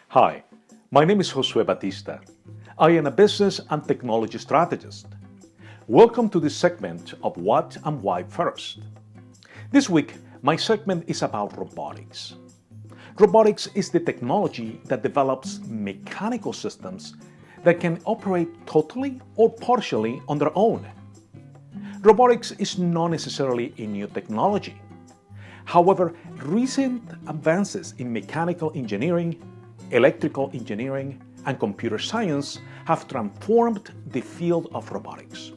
Hi, my name is Josue Batista. I am a business and technology strategist. Welcome to this segment of What and Why First. This week, my segment is about robotics. Robotics is the technology that develops mechanical systems that can operate totally or partially on their own. Robotics is not necessarily a new technology. However, recent advances in mechanical engineering, electrical engineering, and computer science have transformed the field of robotics.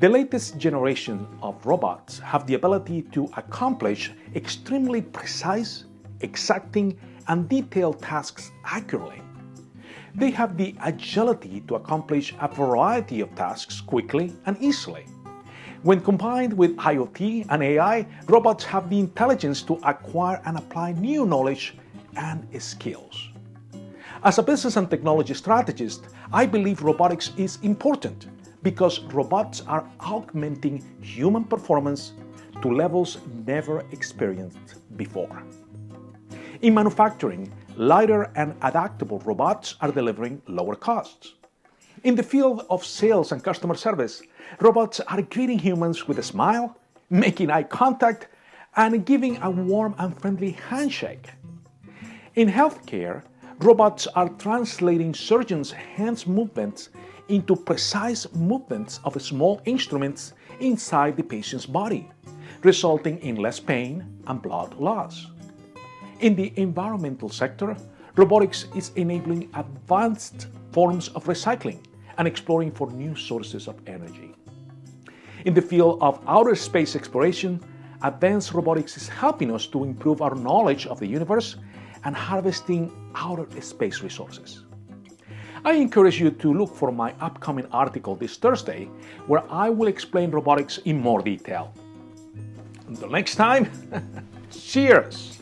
The latest generation of robots have the ability to accomplish extremely precise, exacting, and detailed tasks accurately. They have the agility to accomplish a variety of tasks quickly and easily. When combined with IoT and AI, robots have the intelligence to acquire and apply new knowledge and skills. As a business and technology strategist, I believe robotics is important because robots are augmenting human performance to levels never experienced before. In manufacturing, lighter and adaptable robots are delivering lower costs. In the field of sales and customer service, robots are greeting humans with a smile, making eye contact, and giving a warm and friendly handshake. In healthcare, robots are translating surgeons' hand movements into precise movements of small instruments inside the patient's body, resulting in less pain and blood loss. In the environmental sector, robotics is enabling advanced forms of recycling and exploring for new sources of energy. In the field of outer space exploration, advanced robotics is helping us to improve our knowledge of the universe and harvesting outer space resources. I encourage you to look for my upcoming article this Thursday, where I will explain robotics in more detail. Until next time, cheers!